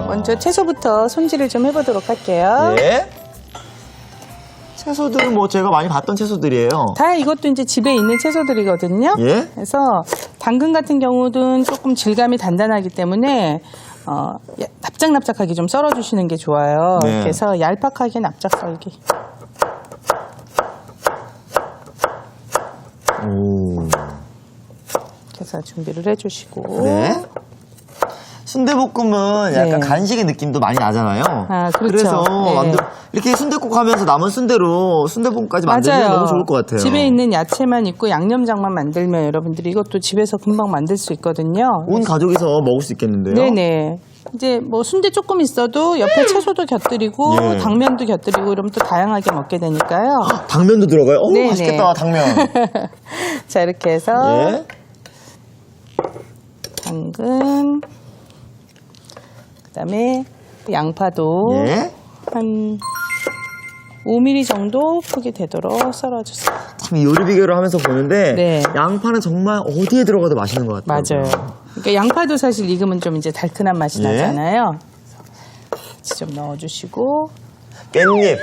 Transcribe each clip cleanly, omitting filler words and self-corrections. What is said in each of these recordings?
먼저 채소부터 손질을 좀 해보도록 할게요. 예. 채소들은 뭐 제가 많이 봤던 채소들이에요. 다 이것도 이제 집에 있는 채소들이거든요. 예. 그래서 당근 같은 경우는 조금 질감이 단단하기 때문에 납작납작하게 좀 썰어주시는 게 좋아요. 네. 그래서 얄팍하게 납작 썰기. 오. 그래서 준비를 해주시고. 네. 순대볶음은 약간 네. 간식의 느낌도 많이 나잖아요. 아, 그렇죠. 그래서 네. 이렇게 순댓국 하면서 남은 순대로 순대볶음까지 만들면 맞아요. 너무 좋을 것 같아요. 집에 있는 야채만 있고 양념장만 만들면 여러분들이 이것도 집에서 금방 만들 수 있거든요. 온 가족이서 먹을 수 있겠는데요. 네네. 이제 뭐 순대 조금 있어도 옆에 채소도 곁들이고 예. 당면도 곁들이고 이러면 또 다양하게 먹게 되니까요. 당면도 들어가요? 오, 네네. 맛있겠다, 당면. 자, 이렇게 해서 예. 당근, 그다음에 양파도 예. 한 5mm 정도 크게 되도록 썰어주세요. 참 요리 비교를 하면서 보는데 네. 양파는 정말 어디에 들어가도 맛있는 것 같아요. 맞아요. 그러니까 양파도 사실 익으면 좀 이제 달큰한 맛이 예. 나잖아요. 같이 좀 넣어주시고. 깻잎.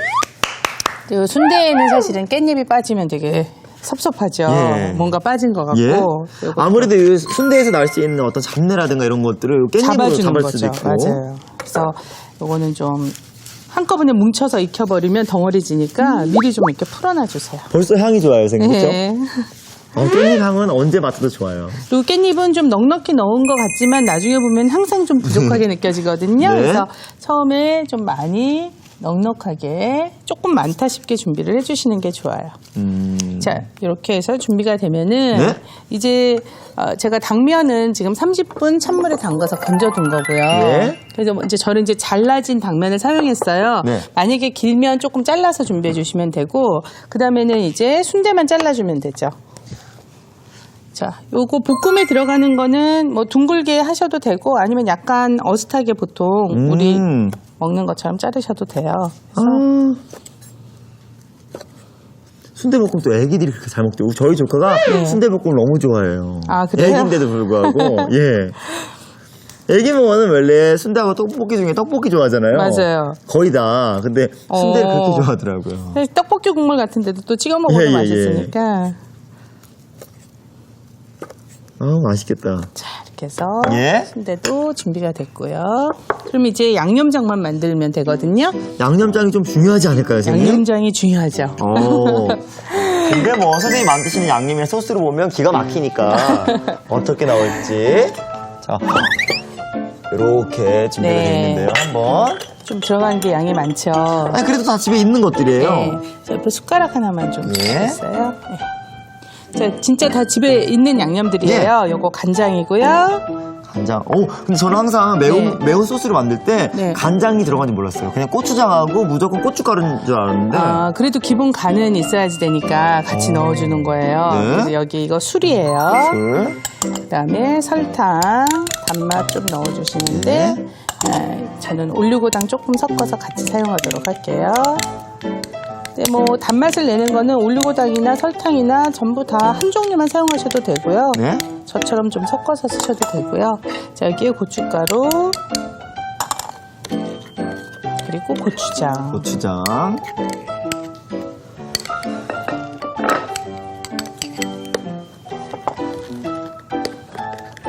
그리고 순대에는 사실은 깻잎이 빠지면 되게 섭섭하죠. 예. 뭔가 빠진 것 같고. 예. 요거 아무래도 이 순대에서 날 수 있는 어떤 잡내라든가 이런 것들을 깻잎으로 잡아주는 잡을 거죠. 수도 있고. 맞아요. 그래서 요거는 좀 한꺼번에 뭉쳐서 익혀버리면 덩어리 지니까 미리 좀 이렇게 풀어놔주세요. 벌써 향이 좋아요, 선생님. 그렇죠? 네. 깻잎 향은 언제 맡아도 좋아요. 그리고 깻잎은 좀 넉넉히 넣은 것 같지만 나중에 보면 항상 좀 부족하게 느껴지거든요. 네. 그래서 처음에 좀 많이 넉넉하게 조금 많다 싶게 준비를 해주시는 게 좋아요. 자, 이렇게 해서 준비가 되면은 네? 이제 제가 당면은 지금 30분 찬물에 담가서 건져둔 거고요. 네. 그래서 이제 저는 이제 잘라진 당면을 사용했어요. 네. 만약에 길면 조금 잘라서 준비해 주시면 되고 그 다음에는 이제 순대만 잘라주면 되죠. 자, 요거 볶음에 들어가는 거는 뭐 둥글게 하셔도 되고 아니면 약간 어슷하게 보통 우리 먹는 것처럼 자르셔도 돼요. 순대볶음 또 애기들이 그렇게 잘 먹대요. 저희 조카가 네. 순대볶음 너무 좋아해요. 아, 그래요? 애기인데도 불구하고. 예. 애기 먹으면 원래 순대하고 떡볶이 중에 떡볶이 좋아하잖아요. 맞아요. 거의 다. 근데 순대를 그렇게 좋아하더라고요. 사실 떡볶이 국물 같은데도 또 찍어 먹어도 예, 예, 맛있으니까. 맛있겠다. 자, 이렇게 해서 예. 순대도 준비가 됐고요. 그럼 이제 양념장만 만들면 되거든요. 양념장이 좀 중요하지 않을까요, 선생님? 양념장이 중요하죠. 근데 뭐 선생님이 만드시는 양념이나 소스로 보면 기가 막히니까 어떻게 나올지. 자, 이렇게 준비가 네. 되어 있는데요. 한번. 좀 들어간 게 양이 많죠. 아니 그래도 다 집에 있는 것들이에요. 네. 자, 옆에 숟가락 하나만 좀 예. 주세요. 네. 자, 진짜 다 집에 있는 양념들이에요. 요거 간장이고요. 간장. 근데 저는 항상 매운 소스를 만들 때 네. 간장이 들어가는지 몰랐어요. 그냥 고추장하고 무조건 고춧가루인 줄 알았는데. 그래도 기본 간은 있어야지 되니까 같이 넣어주는 거예요. 네. 그래서 여기 이거 술이에요. 술. 그다음에 설탕, 단맛 좀 넣어주시는데 저는 올리고당 조금 섞어서 같이 사용하도록 할게요. 네, 뭐 단맛을 내는 거는 올리고당이나 설탕이나 전부 다 한 종류만 사용하셔도 되고요. 네. 저처럼 좀 섞어서 쓰셔도 되고요. 자, 여기에 고춧가루 그리고 고추장. 고추장.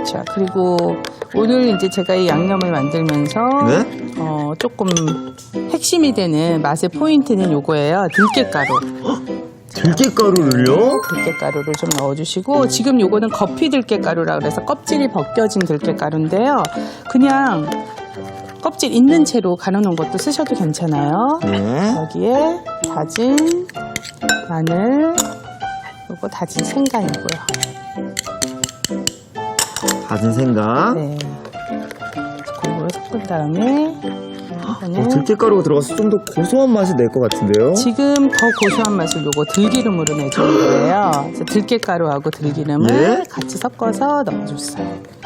자, 그리고 오늘 이제 제가 이 양념을 만들면서 네? 조금 핵심이 되는 맛의 포인트는 요거예요. 들깨가루. 들깨가루를요? 들깨가루를 좀 넣어주시고 지금 요거는 거피 들깨가루라 그래서 껍질이 벗겨진 들깨가루인데요. 그냥 껍질 있는 채로 갈아놓은 것도 쓰셔도 괜찮아요. 네. 여기에 다진 마늘, 요거 다진 생강이고요. 다진 생강. 네. 골고루 섞은 다음에 이거는 들깨가루가 들어가서 좀 더 고소한 맛이 낼 것 같은데요? 지금 더 고소한 맛을 요거 들기름으로 내주는 거예요. 그래서 들깨가루하고 들기름을 예? 같이 섞어서 넣어줬어요.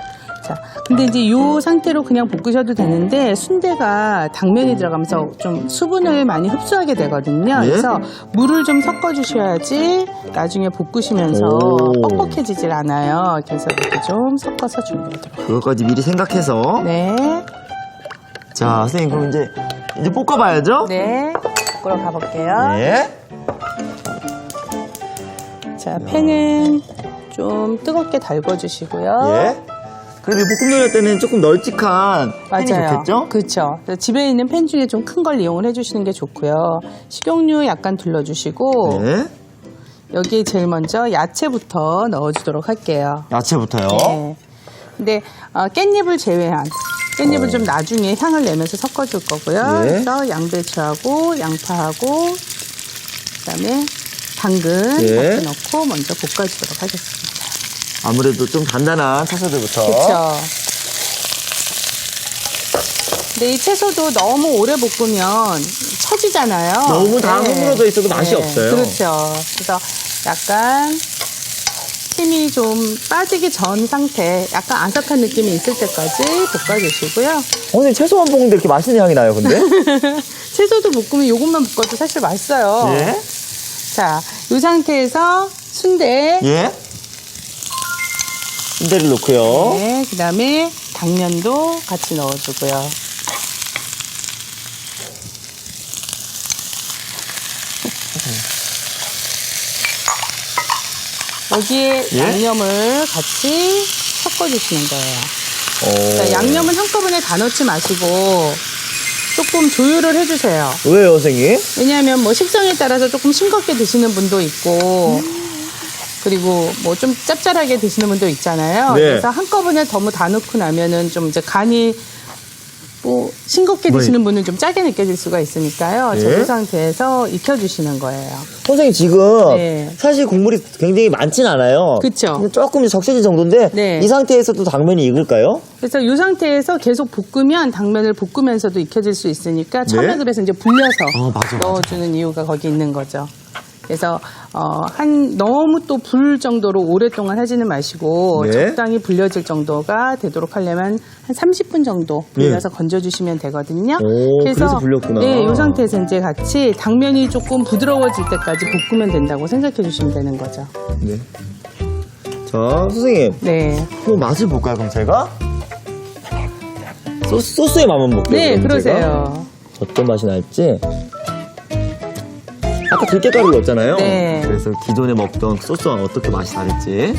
자, 근데 이제 요 상태로 그냥 볶으셔도 되는데 순대가 당면이 들어가면서 좀 수분을 많이 흡수하게 되거든요. 예? 그래서 물을 좀 섞어주셔야지 나중에 볶으시면서 오. 뻑뻑해지질 않아요. 그래서 이렇게 좀 섞어서 준비하도록. 그것까지 미리 생각해서. 네. 자, 선생님, 그럼 이제 볶아봐야죠? 네, 볶으러 가볼게요. 네. 자, 팬은 좀 뜨겁게 달궈주시고요. 예. 그래도 볶음 요리 할 때는 조금 널찍한 팬이 좋겠죠? 그렇죠. 집에 있는 팬 중에 좀 큰 걸 이용을 해주시는 게 좋고요. 식용유 약간 둘러주시고 네. 여기에 제일 먼저 야채부터 넣어주도록 할게요. 야채부터요. 네. 근데 깻잎을 제외한 깻잎을 좀 나중에 향을 내면서 섞어줄 거고요. 네. 그래서 양배추하고 양파하고 그다음에 당근 네. 이렇게 넣고 먼저 볶아주도록 하겠습니다. 아무래도 좀 단단한 채소들부터. 그렇죠. 근데 이 채소도 너무 오래 볶으면 처지잖아요. 너무 다 흐물어져 있어도 맛이 없어요. 그렇죠. 그래서 약간 힘이 좀 빠지기 전 상태, 약간 아삭한 느낌이 있을 때까지 볶아주시고요. 선생님, 채소만 볶는데 이렇게 맛있는 향이 나요, 근데? 채소도 볶으면 이것만 볶아도 사실 맛있어요. 예. 자, 이 상태에서 순대, 예. 순대를 넣고요. 네, 그 다음에 당면도 같이 넣어주고요. 여기에 예? 양념을 같이 섞어주시는 거예요. 자, 양념은 한꺼번에 다 넣지 마시고 조금 조율을 해주세요. 왜요, 선생님? 왜냐하면 뭐 식성에 따라서 조금 싱겁게 드시는 분도 있고 그리고 뭐 좀 짭짤하게 드시는 분도 있잖아요. 네. 그래서 한꺼번에 너무 다 넣고 나면은 좀 이제 간이 뭐 싱겁게 드시는 분은 좀 짜게 느껴질 수가 있으니까요. 예? 저 상태에서 익혀주시는 거예요. 선생님, 지금 네. 사실 국물이 굉장히 많진 않아요. 그쵸. 그냥 조금 적셔진 정도인데 네. 이 상태에서도 당면이 익을까요? 그래서 이 상태에서 계속 볶으면 당면을 볶으면서도 익혀질 수 있으니까 처음에 네. 그래서 이제 불려서 맞아. 넣어주는 이유가 거기 있는 거죠. 그래서 너무 또 불 정도로 오랫동안 하지는 마시고 네. 적당히 불려질 정도가 되도록 하려면 한 30분 정도 불려서 건져주시면 되거든요. 오, 그래서 불렸구나. 네, 이 상태에서 이제 같이 당면이 조금 부드러워질 때까지 볶으면 된다고 생각해 주시면 되는 거죠. 네. 자, 선생님. 네, 그럼 맛을 볼까요, 그럼 제가? 소스의 맛만 볼게요. 네, 그럼 그러세요. 제가. 어떤 맛이 날지. 아까 들깨가루를 넣었잖아요. 네. 그래서 기존에 먹던 소스와 어떻게 맛이 다를지.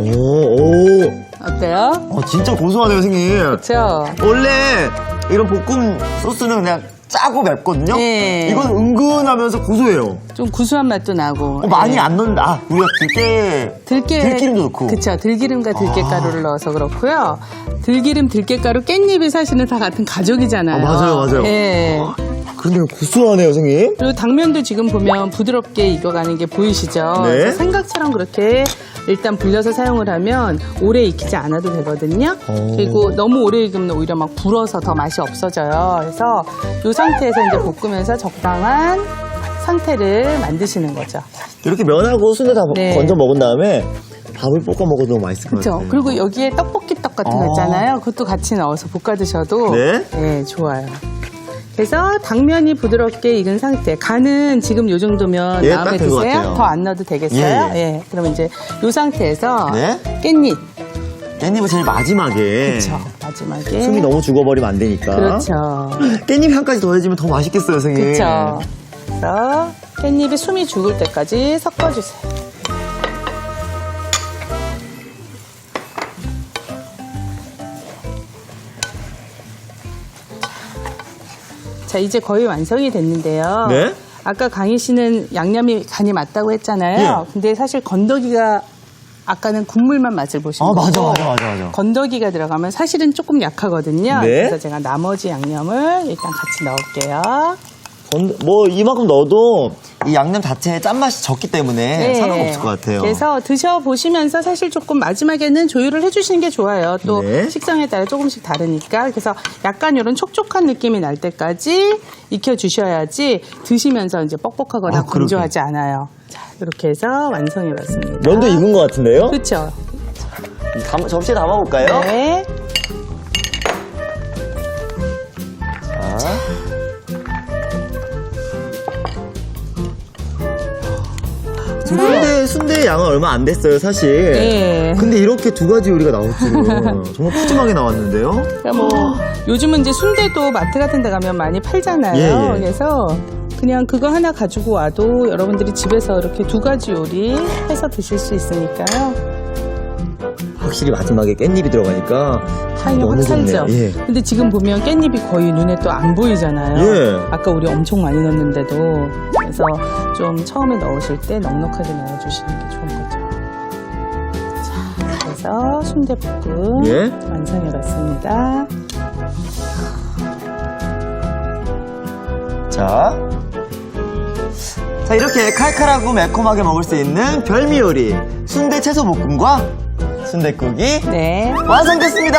오. 어때요? 진짜 고소하네요, 선생님. 그렇죠. 원래 이런 볶음 소스는 그냥 짜고 맵거든요. 네. 이건 은근하면서 고소해요. 좀 구수한 맛도 나고. 많이 네. 안 넣는다. 우리가 들기름도 넣고. 그쵸. 들기름과 들깨가루를 넣어서 그렇고요. 들기름, 들깨가루, 깻잎이 사실은 다 같은 가족이잖아요. 맞아요. 예. 근데 고소하네요, 선생님. 그리고 당면도 지금 보면 부드럽게 익어가는 게 보이시죠? 네. 그래서 생각처럼 그렇게 일단 불려서 사용을 하면 오래 익히지 않아도 되거든요. 그리고 너무 오래 익으면 오히려 막 불어서 더 맛이 없어져요. 그래서 이 상태에서 이제 볶으면서 적당한 상태를 만드시는 거죠. 이렇게 면하고 순대 다 네. 건져 먹은 다음에 밥을 볶아 먹어도 너무 맛있을 것 그렇죠. 같아요. 그리고 여기에 떡볶이 떡 같은 거 있잖아요. 그것도 같이 넣어서 볶아 드셔도 네. 좋아요. 그래서 당면이 부드럽게 익은 상태. 간은 지금 요 정도면 예, 마음에 딱된것 드세요? 같아요. 더 안 넣어도 되겠어요? 예. 그럼 이제 요 상태에서 네. 깻잎. 깻잎은 제일 마지막에. 그렇죠. 마지막에. 숨이 너무 죽어버리면 안 되니까. 그렇죠. 깻잎 향까지 더해지면 더 맛있겠어요, 선생님. 그렇죠. 그래서 깻잎이 숨이 죽을 때까지 섞어주세요. 자, 이제 거의 완성이 됐는데요. 네? 아까 강희 씨는 양념이 간이 맞다고 했잖아요. 예. 근데 사실 건더기가 아까는 국물만 맛을 보신 거고 맞아. 건더기가 들어가면 사실은 조금 약하거든요. 네. 그래서 제가 나머지 양념을 일단 같이 넣을게요. 뭐 이만큼 넣어도 이 양념 자체에 짠맛이 적기 때문에 상관없을 것 같아요. 그래서 드셔보시면서 사실 조금 마지막에는 조율을 해주시는 게 좋아요. 또 네. 식성에 따라 조금씩 다르니까. 그래서 약간 이런 촉촉한 느낌이 날 때까지 익혀주셔야지 드시면서 이제 뻑뻑하거나 그러게. 건조하지 않아요. 자, 이렇게 해서 완성해봤습니다. 면도 익은 것 같은데요? 그렇죠. 접시에 담아볼까요? 네. 자. 근데 순대의 양은 얼마 안 됐어요, 사실. 네. 근데 이렇게 두 가지 요리가 나올 줄은 정말 푸짐하게 나왔는데요. 그러니까 뭐 요즘은 이제 순대도 마트 같은 데 가면 많이 팔잖아요. 예, 예. 그래서 그냥 그거 하나 가지고 와도 여러분들이 집에서 이렇게 두 가지 요리 해서 드실 수 있으니까요. 확실히 마지막에 깻잎이 들어가니까 향이 너무 확 살죠. 좋네요. 예. 근데 지금 보면 깻잎이 거의 눈에 또 안 보이잖아요. 예. 아까 우리 엄청 많이 넣었는데도. 그래서 좀 처음에 넣으실 때 넉넉하게 넣어주시는 게 좋은 거죠. 자, 그래서 순대볶음 예. 완성해봤습니다. 자, 이렇게 칼칼하고 매콤하게 먹을 수 있는 별미 요리 순대 채소 볶음과 순댓국이 네. 완성됐습니다.